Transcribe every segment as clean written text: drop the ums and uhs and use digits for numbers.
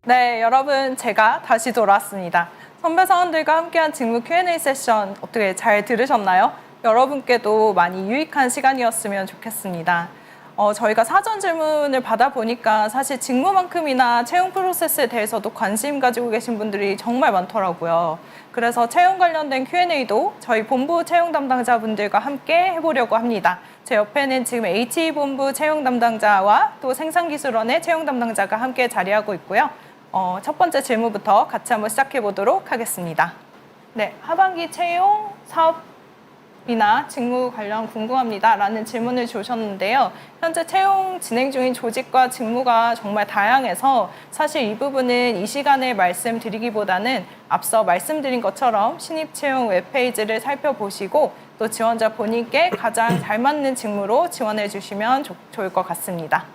네, 여러분 제가 다시 돌아왔습니다. 선배 사원들과 함께한 직무 Q&A 세션 어떻게 잘 들으셨나요? 여러분께도 많이 유익한 시간이었으면 좋겠습니다. 저희가 사전 질문을 받아보니까 사실 직무만큼이나 채용 프로세스에 대해서도 관심 가지고 계신 분들이 정말 많더라고요. 그래서 채용 관련된 Q&A도 저희 본부 채용 담당자분들과 함께 해보려고 합니다. 제 옆에는 지금 HE본부 채용 담당자와 또 생산기술원의 채용 담당자가 함께 자리하고 있고요. 첫 번째 질문부터 같이 한번 시작해 보도록 하겠습니다. 네, 하반기 채용 사업이나 직무 관련 궁금합니다 라는 질문을 주셨는데요. 현재 채용 진행 중인 조직과 직무가 정말 다양해서 사실 이 부분은 이 시간에 말씀드리기보다는 앞서 말씀드린 것처럼 신입 채용 웹페이지를 살펴보시고 또 지원자 본인께 가장 잘 맞는 직무로 지원해 주시면 좋을 것 같습니다.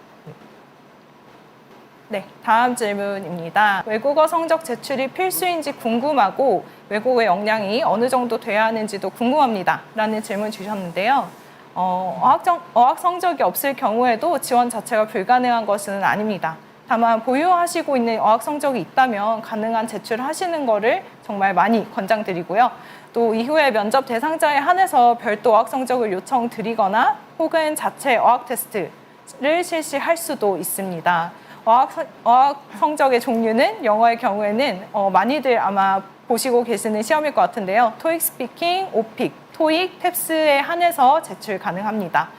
네, 다음 질문입니다. 외국어 성적 제출이 필수인지 궁금하고 외국어 역량이 어느 정도 돼야 하는지도 궁금합니다 라는 질문 주셨는데요. 어학 성적이 없을 경우에도 지원 자체가 불가능한 것은 아닙니다. 다만 보유하시고 있는 어학 성적이 있다면 가능한 제출을 하시는 것을 정말 많이 권장드리고요. 또 이후에 면접 대상자에 한해서 별도 어학 성적을 요청드리거나 혹은 자체 어학 테스트를 실시할 수도 있습니다. 어학 성적의 종류는 영어의 경우에는 많이들 아마 보시고 계시는 시험일 것 같은데요. 토익 스피킹, 오픽, 토익, 탭스에 한해서 제출 가능합니다.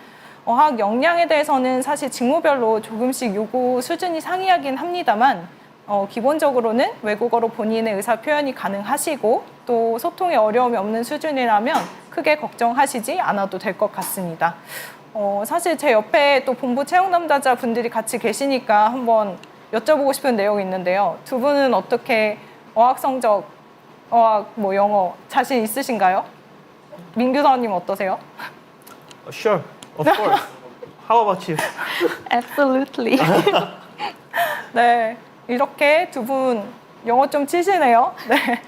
어학 역량에 대해서는 사실 직무별로 조금씩 요구 수준이 상이하긴 합니다만 기본적으로는 외국어로 본인의 의사 표현이 가능하시고 또 소통에 어려움이 없는 수준이라면 크게 걱정하시지 않아도 될 것 같습니다. 사실 제 옆에 또 본부 채용 담당자 분들이 같이 계시니까 한번 여쭤보고 싶은 내용이 있는데요. 두 분은 어떻게 어학 성적, 영어 자신 있으신가요? 민규 사원님 어떠세요? Sure, of course. How about you? Absolutely. 네, 이렇게 두 분 영어 좀 치시네요. 네,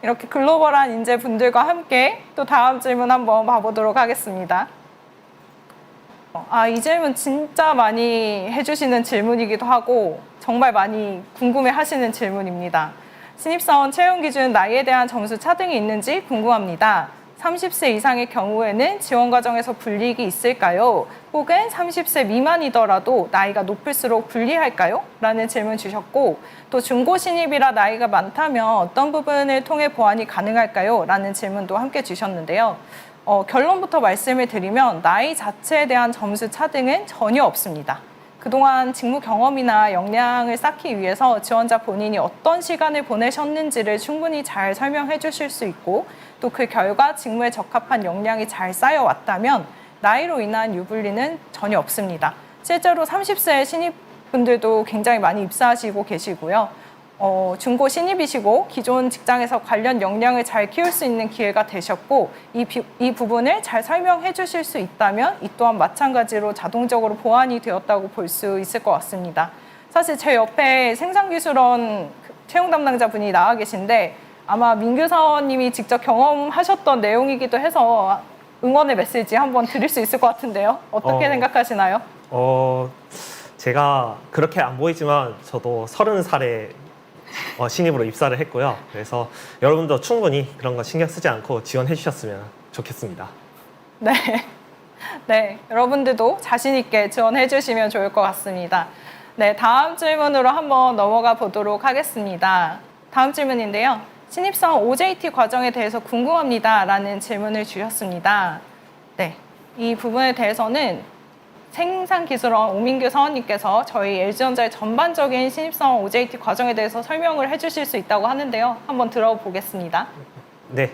이렇게 글로벌한 인재 분들과 함께 또 다음 질문 한번 봐보도록 하겠습니다. 이 질문 진짜 많이 해주시는 질문이기도 하고 정말 많이 궁금해 하시는 질문입니다. 신입사원 채용 기준 나이에 대한 점수 차등이 있는지 궁금합니다. 30세 이상의 경우에는 지원 과정에서 불이익이 있을까요? 혹은 30세 미만이더라도 나이가 높을수록 불리할까요? 라는 질문 주셨고 또 중고 신입이라 나이가 많다면 어떤 부분을 통해 보완이 가능할까요? 라는 질문도 함께 주셨는데요. 결론부터 말씀을 드리면 나이 자체에 대한 점수 차등은 전혀 없습니다. 그동안 직무 경험이나 역량을 쌓기 위해서 지원자 본인이 어떤 시간을 보내셨는지를 충분히 잘 설명해 주실 수 있고 또 그 결과 직무에 적합한 역량이 잘 쌓여왔다면 나이로 인한 유불리는 전혀 없습니다. 실제로 30세 신입분들도 굉장히 많이 입사하시고 계시고요. 중고 신입이시고 기존 직장에서 관련 역량을 잘 키울 수 있는 기회가 되셨고 이 부분을 잘 설명해 주실 수 있다면 이 또한 마찬가지로 자동적으로 보완이 되었다고 볼 수 있을 것 같습니다. 사실 제 옆에 생산기술원 채용 담당자분이 나와 계신데 아마 민규 사원님이 직접 경험하셨던 내용이기도 해서 응원의 메시지 한번 드릴 수 있을 것 같은데요. 어떻게 생각하시나요? 제가 그렇게 안 보이지만 저도 30살에 신입으로 입사를 했고요. 그래서 여러분도 충분히 그런 거 신경 쓰지 않고 지원해 주셨으면 좋겠습니다. 네. 네, 여러분들도 자신 있게 지원해 주시면 좋을 것 같습니다. 네, 다음 질문으로 한번 넘어가 보도록 하겠습니다. 다음 질문인데요. 신입사원 OJT 과정에 대해서 궁금합니다 라는 질문을 주셨습니다. 네, 이 부분에 대해서는 생산기술원 오민규 사원님께서 저희 LG전자의 전반적인 신입사원 OJT 과정에 대해서 설명을 해주실 수 있다고 하는데요. 한번 들어보겠습니다. 네,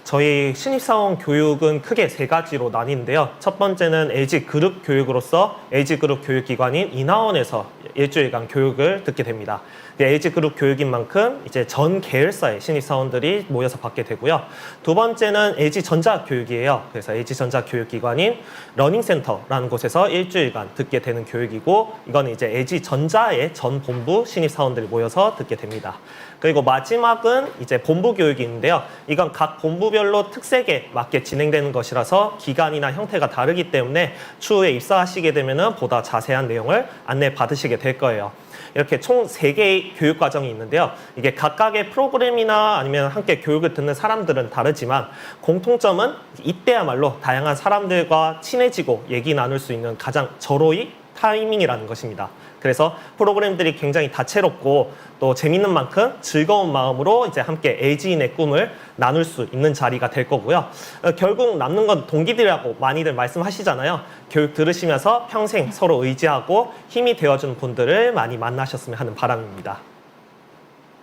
저희 신입사원 교육은 크게 3가지로 나뉘는데요. 첫 번째는 LG그룹 교육으로서 LG그룹 교육기관인 인하원에서 일주일간 교육을 듣게 됩니다. LG그룹 교육인 만큼 이제 전 계열사의 신입사원들이 모여서 받게 되고요. 두 번째는 LG전자 교육이에요. 그래서 LG전자 교육기관인 러닝센터라는 곳에서 일주일간 듣게 되는 교육이고 이건 이제 LG전자의 전 본부 신입사원들이 모여서 듣게 됩니다. 그리고 마지막은 이제 본부 교육이 있는데요. 이건 각 본부별로 특색에 맞게 진행되는 것이라서 기간이나 형태가 다르기 때문에 추후에 입사하시게 되면 보다 자세한 내용을 안내 받으시게 될 거예요. 이렇게 총 3개의 교육 과정이 있는데요. 이게 각각의 프로그램이나 아니면 함께 교육을 듣는 사람들은 다르지만 공통점은 이때야말로 다양한 사람들과 친해지고 얘기 나눌 수 있는 가장 절호의 타이밍이라는 것입니다. 그래서 프로그램들이 굉장히 다채롭고 또 재밌는 만큼 즐거운 마음으로 이제 함께 LG인의 꿈을 나눌 수 있는 자리가 될 거고요. 결국 남는 건 동기들이라고 많이들 말씀하시잖아요. 교육 들으시면서 평생 서로 의지하고 힘이 되어주는 분들을 많이 만나셨으면 하는 바람입니다.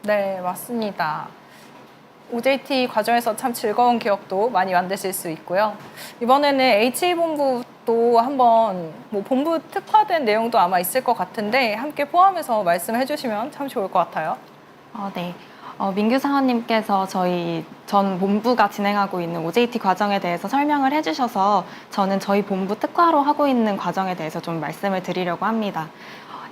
네, 맞습니다. OJT 과정에서 참 즐거운 기억도 많이 만드실 수 있고요. 이번에는 HE본부도 한번 본부 특화된 내용도 아마 있을 것 같은데 함께 포함해서 말씀해 주시면 참 좋을 것 같아요. 네. 민규 사원님께서 저희 전 본부가 진행하고 있는 OJT 과정에 대해서 설명을 해주셔서 저는 저희 본부 특화로 하고 있는 과정에 대해서 좀 말씀을 드리려고 합니다.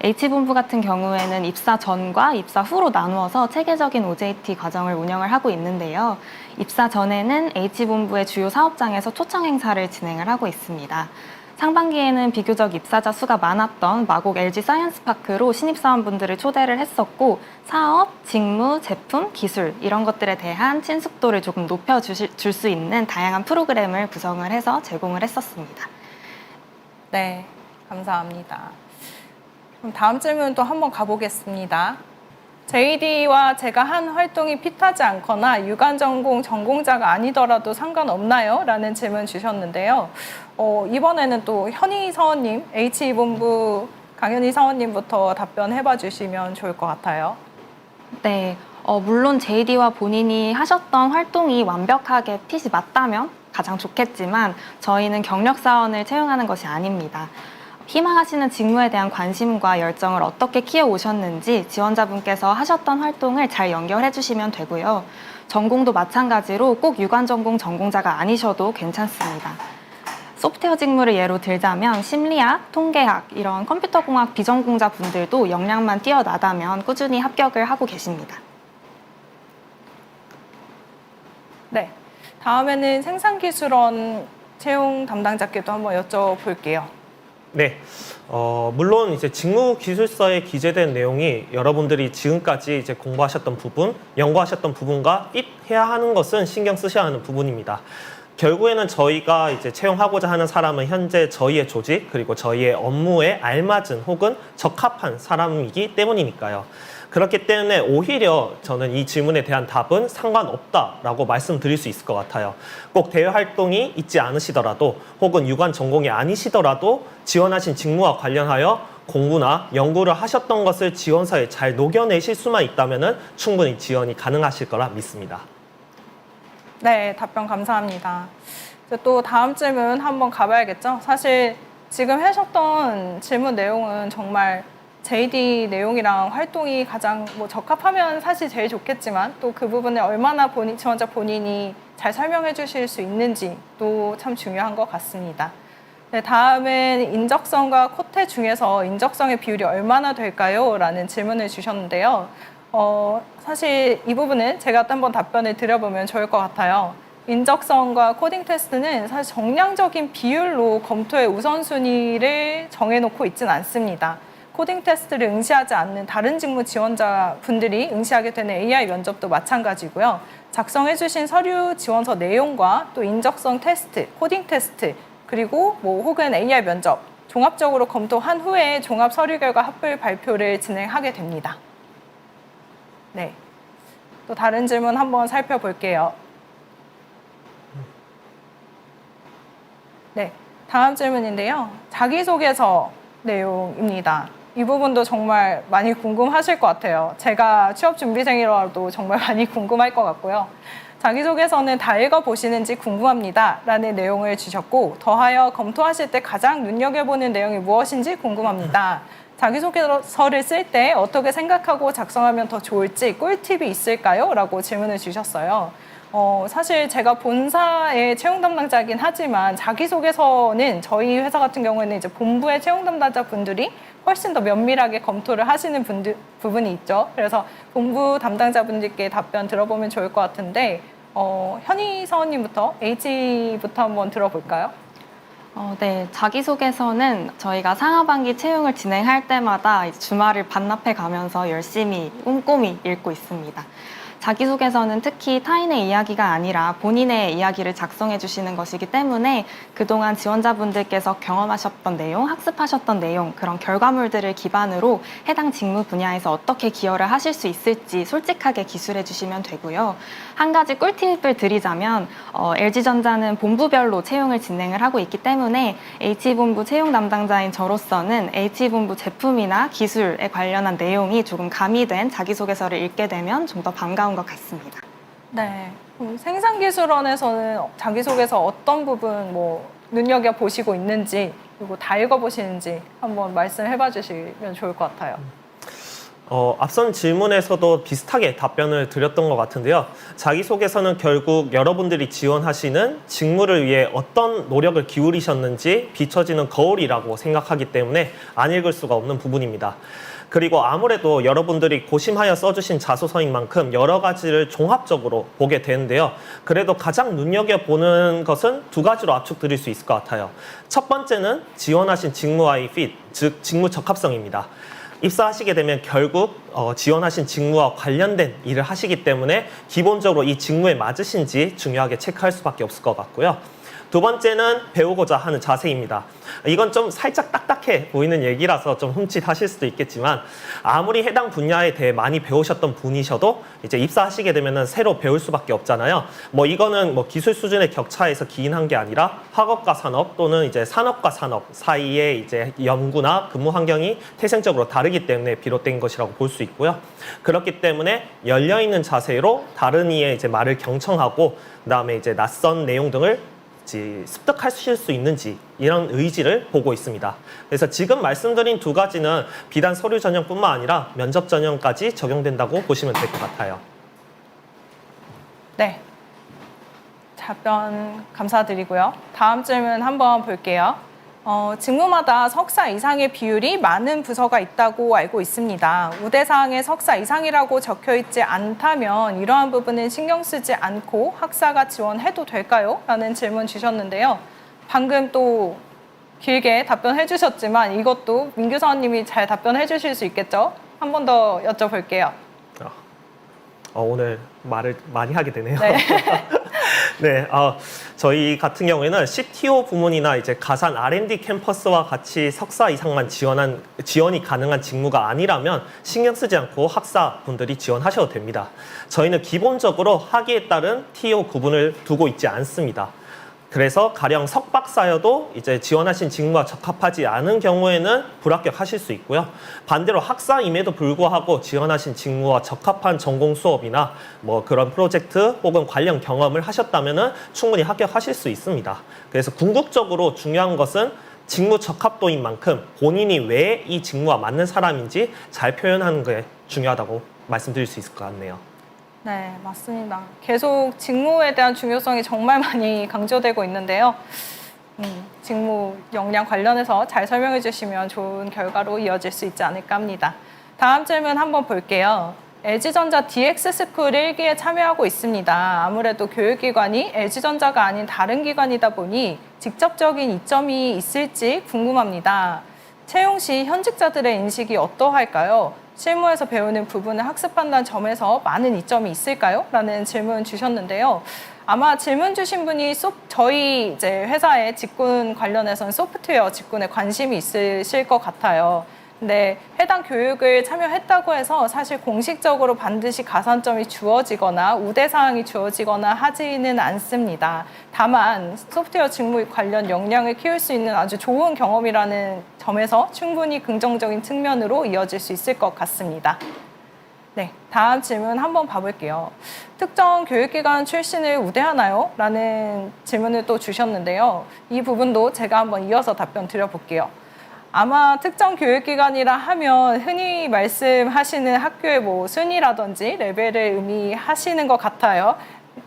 H본부 같은 경우에는 입사 전과 입사 후로 나누어서 체계적인 OJT 과정을 운영을 하고 있는데요. 입사 전에는 H본부의 주요 사업장에서 초청 행사를 진행을 하고 있습니다. 상반기에는 비교적 입사자 수가 많았던 마곡 LG 사이언스파크로 신입사원분들을 초대를 했었고 사업, 직무, 제품, 기술 이런 것들에 대한 친숙도를 조금 높여줄 수 있는 다양한 프로그램을 구성을 해서 제공을 했었습니다. 네, 감사합니다. 그럼 다음 질문 또 한번 가보겠습니다. JD와 제가 한 활동이 핏하지 않거나 유관 전공 전공자가 아니더라도 상관없나요? 라는 질문 주셨는데요. 이번에는 또 현희 사원님, HE본부 강현희 사원님부터 답변해봐 주시면 좋을 것 같아요. 네, 물론 JD와 본인이 하셨던 활동이 완벽하게 핏이 맞다면 가장 좋겠지만 저희는 경력 사원을 채용하는 것이 아닙니다. 희망하시는 직무에 대한 관심과 열정을 어떻게 키워오셨는지 지원자분께서 하셨던 활동을 잘 연결해 주시면 되고요. 전공도 마찬가지로 꼭 유관 전공 전공자가 아니셔도 괜찮습니다. 소프트웨어 직무를 예로 들자면 심리학, 통계학 이런 컴퓨터공학 비전공자 분들도 역량만 뛰어나다면 꾸준히 합격을 하고 계십니다. 네, 다음에는 생산기술원 채용 담당자께도 한번 여쭤볼게요. 네, 물론 이제 직무기술서에 기재된 내용이 여러분들이 지금까지 이제 공부하셨던 부분, 연구하셨던 부분과 핏해야 하는 것은 신경 쓰셔야 하는 부분입니다. 결국에는 저희가 이제 채용하고자 하는 사람은 현재 저희의 조직 그리고 저희의 업무에 알맞은 혹은 적합한 사람이기 때문이니까요. 그렇기 때문에 오히려 저는 이 질문에 대한 답은 상관없다라고 말씀드릴 수 있을 것 같아요. 꼭 대외 활동이 있지 않으시더라도 혹은 유관 전공이 아니시더라도 지원하신 직무와 관련하여 공부나 연구를 하셨던 것을 지원서에 잘 녹여내실 수만 있다면 충분히 지원이 가능하실 거라 믿습니다. 네, 답변 감사합니다. 이제 또 다음 질문 한번 가봐야겠죠? 사실 지금 하셨던 질문 내용은 정말 JD 내용이랑 활동이 가장 적합하면 사실 제일 좋겠지만 또 그 부분을 얼마나 지원자 본인이 잘 설명해 주실 수 있는지도 참 중요한 것 같습니다. 네, 다음은 인적성과 코테 중에서 인적성의 비율이 얼마나 될까요? 라는 질문을 주셨는데요. 사실 이 부분은 제가 한번 답변을 드려보면 좋을 것 같아요. 인적성과 코딩 테스트는 사실 정량적인 비율로 검토의 우선순위를 정해놓고 있지는 않습니다. 코딩 테스트를 응시하지 않는 다른 직무 지원자 분들이 응시하게 되는 AI 면접도 마찬가지고요. 작성해주신 서류 지원서 내용과 또 인적성 테스트, 코딩 테스트, 그리고 혹은 AI 면접 종합적으로 검토한 후에 종합 서류 결과 합불 발표를 진행하게 됩니다. 네, 또 다른 질문 한번 살펴볼게요. 네, 다음 질문인데요. 자기소개서 내용입니다. 이 부분도 정말 많이 궁금하실 것 같아요. 제가 취업준비생이라도 정말 많이 궁금할 것 같고요. 자기소개서는 다 읽어보시는지 궁금합니다. 라는 내용을 주셨고 더하여 검토하실 때 가장 눈여겨보는 내용이 무엇인지 궁금합니다. 자기소개서를 쓸 때 어떻게 생각하고 작성하면 더 좋을지 꿀팁이 있을까요? 라고 질문을 주셨어요. 사실 제가 본사의 채용 담당자이긴 하지만 자기소개서는 저희 회사 같은 경우에는 이제 본부의 채용 담당자 분들이 훨씬 더 면밀하게 검토를 하시는 부분이 있죠. 그래서 본부 담당자분들께 답변 들어보면 좋을 것 같은데 현희 사원님부터 H부터 한번 들어볼까요? 네, 자기소개서는 저희가 상하반기 채용을 진행할 때마다 이제 주말을 반납해 가면서 열심히 꼼꼼히 읽고 있습니다. 자기소개서는 특히 타인의 이야기가 아니라 본인의 이야기를 작성해 주시는 것이기 때문에 그동안 지원자분들께서 경험하셨던 내용, 학습하셨던 내용, 그런 결과물들을 기반으로 해당 직무 분야에서 어떻게 기여를 하실 수 있을지 솔직하게 기술해 주시면 되고요. 한 가지 꿀팁을 드리자면 LG전자는 본부별로 채용을 진행을 하고 있기 때문에 H본부 채용 담당자인 저로서는 H본부 제품이나 기술에 관련한 내용이 조금 가미된 자기소개서를 읽게 되면 좀 더 반가운 것 같습니다. 네. 생산기술원에서는 자기소개서 어떤 부분 눈여겨보시고 있는지, 그리고 다 읽어보시는지 한번 말씀해봐 주시면 좋을 것 같아요. 앞선 질문에서도 비슷하게 답변을 드렸던 것 같은데요. 자기소개서는 결국 여러분들이 지원하시는 직무를 위해 어떤 노력을 기울이셨는지 비춰지는 거울이라고 생각하기 때문에 안 읽을 수가 없는 부분입니다. 그리고 아무래도 여러분들이 고심하여 써주신 자소서인 만큼 여러 가지를 종합적으로 보게 되는데요. 그래도 가장 눈여겨보는 것은 두 가지로 압축드릴 수 있을 것 같아요. 첫 번째는 지원하신 직무와의 fit, 즉 직무 적합성입니다. 입사하시게 되면 결국 지원하신 직무와 관련된 일을 하시기 때문에 기본적으로 이 직무에 맞으신지 중요하게 체크할 수밖에 없을 것 같고요. 두 번째는 배우고자 하는 자세입니다. 이건 좀 살짝 딱딱해 보이는 얘기라서 좀 흠칫하실 수도 있겠지만 아무리 해당 분야에 대해 많이 배우셨던 분이셔도 이제 입사하시게 되면은 새로 배울 수밖에 없잖아요. 이거는 기술 수준의 격차에서 기인한 게 아니라 학업과 산업 또는 이제 산업과 산업 사이에 이제 연구나 근무 환경이 태생적으로 다르기 때문에 비롯된 것이라고 볼 수 있고요. 그렇기 때문에 열려 있는 자세로 다른 이의 이제 말을 경청하고 그다음에 이제 낯선 내용 등을 습득하실 수 있는지 이런 의지를 보고 있습니다. 그래서 지금 말씀드린 두 가지는 비단 서류 전형뿐만 아니라 면접 전형까지 적용된다고 보시면 될 것 같아요. 네. 답변 감사드리고요. 다음 질문 한번 볼게요. 직무마다 석사 이상의 비율이 많은 부서가 있다고 알고 있습니다. 우대사항에 석사 이상이라고 적혀 있지 않다면 이러한 부분은 신경 쓰지 않고 학사가 지원해도 될까요? 라는 질문 주셨는데요. 방금 또 길게 답변해 주셨지만 이것도 민규 사원님이 잘 답변해 주실 수 있겠죠? 한 번 더 여쭤볼게요. 오늘 말을 많이 하게 되네요. 네. 네, 저희 같은 경우에는 CTO 부문이나 이제 가산 R&D 캠퍼스와 같이 석사 이상만 지원이 가능한 직무가 아니라면 신경 쓰지 않고 학사분들이 지원하셔도 됩니다. 저희는 기본적으로 학위에 따른 TO 구분을 두고 있지 않습니다. 그래서 가령 석박사여도 이제 지원하신 직무와 적합하지 않은 경우에는 불합격하실 수 있고요. 반대로 학사임에도 불구하고 지원하신 직무와 적합한 전공 수업이나 그런 프로젝트 혹은 관련 경험을 하셨다면은 충분히 합격하실 수 있습니다. 그래서 궁극적으로 중요한 것은 직무 적합도인 만큼 본인이 왜 이 직무와 맞는 사람인지 잘 표현하는 게 중요하다고 말씀드릴 수 있을 것 같네요. 네, 맞습니다. 계속 직무에 대한 중요성이 정말 많이 강조되고 있는데요. 직무 역량 관련해서 잘 설명해 주시면 좋은 결과로 이어질 수 있지 않을까 합니다. 다음 질문 한번 볼게요. LG전자 DX스쿨 1기에 참여하고 있습니다. 아무래도 교육기관이 LG전자가 아닌 다른 기관이다 보니 직접적인 이점이 있을지 궁금합니다. 채용 시 현직자들의 인식이 어떠할까요? 실무에서 배우는 부분을 학습한다는 점에서 많은 이점이 있을까요? 라는 질문 주셨는데요. 아마 질문 주신 분이 저희 이제 회사의 직군 관련해서는 소프트웨어 직군에 관심이 있으실 것 같아요. 근데 해당 교육을 참여했다고 해서 사실 공식적으로 반드시 가산점이 주어지거나 우대사항이 주어지거나 하지는 않습니다. 다만 소프트웨어 직무 관련 역량을 키울 수 있는 아주 좋은 경험이라는 점에서 충분히 긍정적인 측면으로 이어질 수 있을 것 같습니다. 네, 다음 질문 한번 봐볼게요. 특정 교육기관 출신을 우대하나요? 라는 질문을 또 주셨는데요. 이 부분도 제가 한번 이어서 답변 드려볼게요. 아마 특정 교육기관이라 하면 흔히 말씀하시는 학교의 순위라든지 레벨을 의미하시는 것 같아요.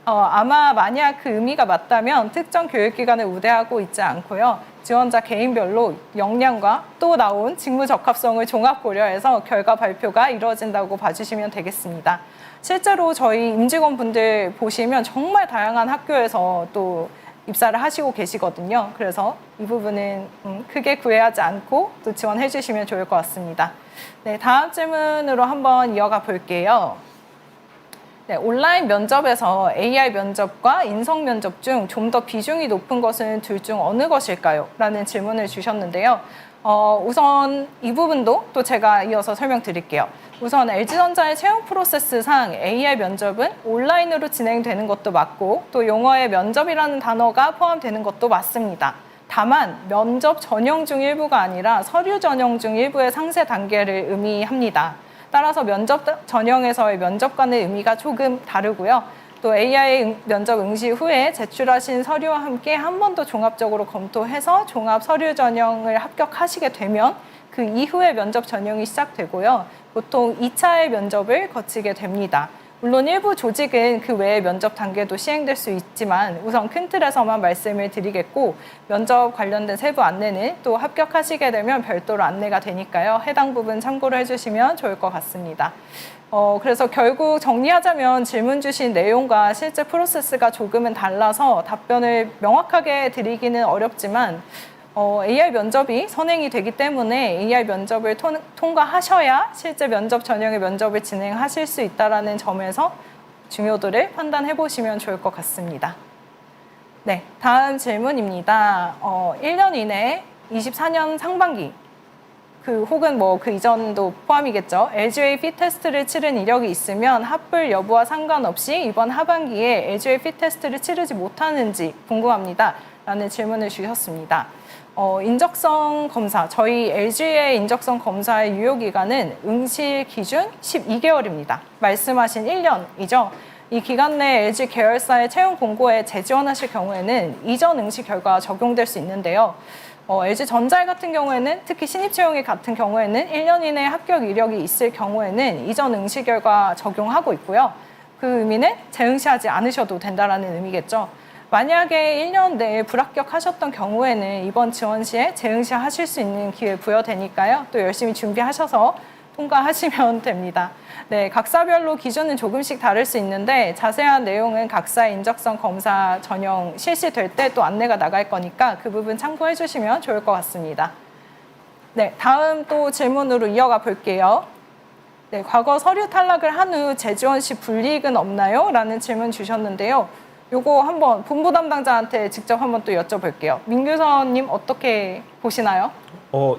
아마 만약 그 의미가 맞다면 특정 교육기관을 우대하고 있지 않고요. 지원자 개인별로 역량과 또 나온 직무 적합성을 종합 고려해서 결과 발표가 이루어진다고 봐주시면 되겠습니다. 실제로 저희 임직원분들 보시면 정말 다양한 학교에서 또 입사를 하시고 계시거든요. 그래서 이 부분은 크게 구애하지 않고 또 지원해 주시면 좋을 것 같습니다. 네, 다음 질문으로 한번 이어가 볼게요. 네, 온라인 면접에서 AI 면접과 인성 면접 중 좀 더 비중이 높은 것은 둘 중 어느 것일까요? 라는 질문을 주셨는데요. 우선 이 부분도 또 제가 이어서 설명드릴게요. 우선 LG전자의 채용 프로세스상 AI 면접은 온라인으로 진행되는 것도 맞고 또 용어에 면접이라는 단어가 포함되는 것도 맞습니다. 다만 면접 전형 중 일부가 아니라 서류 전형 중 일부의 상세 단계를 의미합니다. 따라서 면접 전형에서의 면접관의 의미가 조금 다르고요. 또 AI 면접 응시 후에 제출하신 서류와 함께 한 번 더 종합적으로 검토해서 종합 서류 전형을 합격하시게 되면 그 이후에 면접 전형이 시작되고요. 보통 2차의 면접을 거치게 됩니다. 물론 일부 조직은 그 외의 면접 단계도 시행될 수 있지만 우선 큰 틀에서만 말씀을 드리겠고 면접 관련된 세부 안내는 또 합격하시게 되면 별도로 안내가 되니까요. 해당 부분 참고를 해주시면 좋을 것 같습니다. 그래서 결국 정리하자면 질문 주신 내용과 실제 프로세스가 조금은 달라서 답변을 명확하게 드리기는 어렵지만 AI 면접이 선행이 되기 때문에 AI 면접을 통과하셔야 실제 면접 전형의 면접을 진행하실 수 있다는 점에서 중요도를 판단해 보시면 좋을 것 같습니다. 네, 다음 질문입니다. 1년 이내 24년 상반기 혹은 그 이전도 포함이겠죠. LGA 핏 테스트를 치른 이력이 있으면 합불 여부와 상관없이 이번 하반기에 LGA 핏 테스트를 치르지 못하는지 궁금합니다. 라는 질문을 주셨습니다. 인적성 검사, 저희 LG의 인적성 검사의 유효기간은 응시 기준 12개월입니다. 말씀하신 1년이죠. 이 기간 내 LG 계열사의 채용 공고에 재지원하실 경우에는 이전 응시 결과 적용될 수 있는데요. LG전자 같은 경우에는 특히 신입 채용이 같은 경우에는 1년 이내 합격 이력이 있을 경우에는 이전 응시 결과 적용하고 있고요. 그 의미는 재응시하지 않으셔도 된다는 의미겠죠. 만약에 1년 내에 불합격하셨던 경우에는 이번 지원 시에 재응시하실 수 있는 기회 부여되니까요. 또 열심히 준비하셔서 통과하시면 됩니다. 네, 각사별로 기준은 조금씩 다를 수 있는데 자세한 내용은 각사의 인적성 검사 전형 실시될 때 또 안내가 나갈 거니까 그 부분 참고해 주시면 좋을 것 같습니다. 네, 다음 또 질문으로 이어가 볼게요. 네, 과거 서류 탈락을 한 후 재지원 시 불이익은 없나요? 라는 질문 주셨는데요. 요거 한번 본부 담당자한테 직접 한번 또 여쭤볼게요. 민규선님 어떻게 보시나요?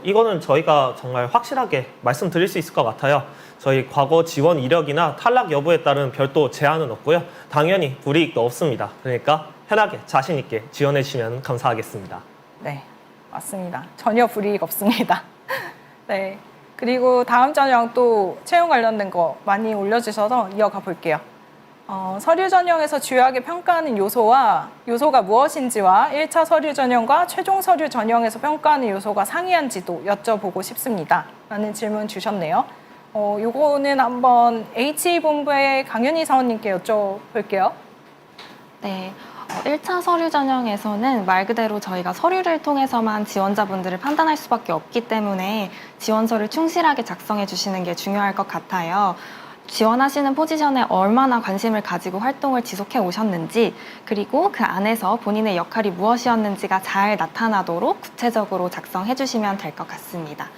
이거는 저희가 정말 확실하게 말씀드릴 수 있을 것 같아요. 저희 과거 지원 이력이나 탈락 여부에 따른 별도 제한은 없고요. 당연히 불이익도 없습니다. 그러니까 편하게 자신 있게 지원해 주시면 감사하겠습니다. 네, 맞습니다. 전혀 불이익 없습니다. 네, 그리고 다음 전형 또 채용 관련된 거 많이 올려주셔서 이어가 볼게요. 서류 전형에서 주요하게 평가하는 요소가 무엇인지와 1차 서류 전형과 최종 서류 전형에서 평가하는 요소가 상이한지도 여쭤보고 싶습니다. 라는 질문 주셨네요. 요거는 한번 HE본부의 강현희 사원님께 여쭤볼게요. 네. 1차 서류 전형에서는 말 그대로 저희가 서류를 통해서만 지원자분들을 판단할 수밖에 없기 때문에 지원서를 충실하게 작성해 주시는 게 중요할 것 같아요. 지원하시는 포지션에 얼마나 관심을 가지고 활동을 지속해 오셨는지, 그리고 그 안에서 본인의 역할이 무엇이었는지가 잘 나타나도록 구체적으로 작성해 주시면 될 것 같습니다.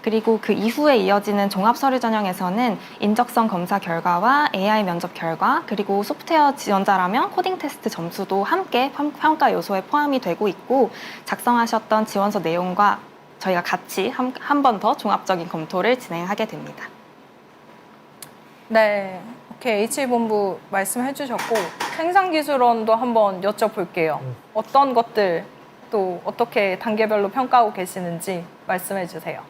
그리고 그 이후에 이어지는 종합 서류 전형에서는 인적성 검사 결과와 AI 면접 결과, 그리고 소프트웨어 지원자라면 코딩 테스트 점수도 함께 평가 요소에 포함이 되고 있고, 작성하셨던 지원서 내용과 저희가 같이 한 번 더 종합적인 검토를 진행하게 됩니다. 네, 오케이. HE본부 말씀해 주셨고 생산기술원도 한번 여쭤볼게요. 어떤 것들 또 어떻게 단계별로 평가하고 계시는지 말씀해 주세요.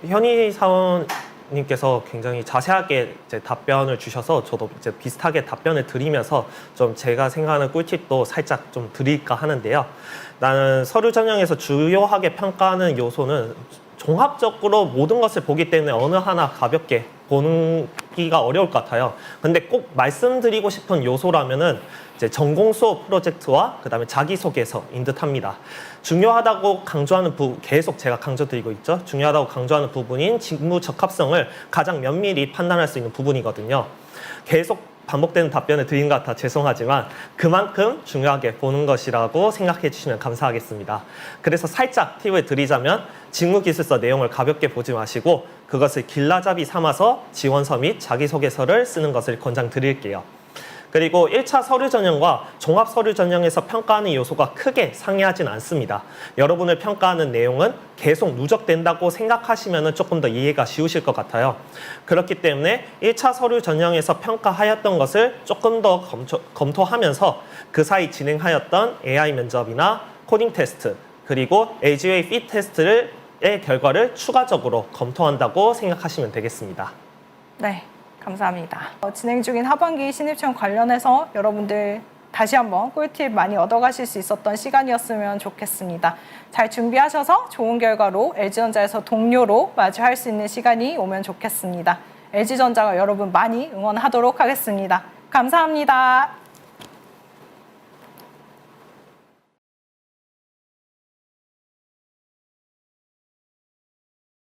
현희 사원님께서 굉장히 자세하게 이제 답변을 주셔서 저도 이제 비슷하게 답변을 드리면서 좀 제가 생각하는 꿀팁도 살짝 좀 드릴까 하는데요. 나는 서류 전형에서 주요하게 평가하는 요소는 종합적으로 모든 것을 보기 때문에 어느 하나 가볍게 보기 말씀드리기가 어려울 것 같아요. 근데 꼭 말씀드리고 싶은 요소라면은 이제 전공 수업 프로젝트와 그다음에 자기소개서인 듯합니다. 중요하다고 강조하는 계속 제가 강조드리고 있죠. 중요하다고 강조하는 부분인 직무 적합성을 가장 면밀히 판단할 수 있는 부분이거든요. 계속 반복되는 답변을 드린 것 같아 죄송하지만 그만큼 중요하게 보는 것이라고 생각해 주시면 감사하겠습니다. 그래서 살짝 팁을 드리자면 직무기술서 내용을 가볍게 보지 마시고 그것을 길라잡이 삼아서 지원서 및 자기소개서를 쓰는 것을 권장드릴게요. 그리고 1차 서류 전형과 종합 서류 전형에서 평가하는 요소가 크게 상이하진 않습니다. 여러분을 평가하는 내용은 계속 누적된다고 생각하시면 조금 더 이해가 쉬우실 것 같아요. 그렇기 때문에 1차 서류 전형에서 평가하였던 것을 조금 더 검토하면서 그 사이 진행하였던 AI 면접이나 코딩 테스트 그리고 AGA fit 테스트의 결과를 추가적으로 검토한다고 생각하시면 되겠습니다. 네, 감사합니다. 진행 중인 하반기 신입채용 관련해서 여러분들 다시 한번 꿀팁 많이 얻어가실 수 있었던 시간이었으면 좋겠습니다. 잘 준비하셔서 좋은 결과로 LG전자에서 동료로 마주할 수 있는 시간이 오면 좋겠습니다. LG전자가 여러분 많이 응원하도록 하겠습니다. 감사합니다.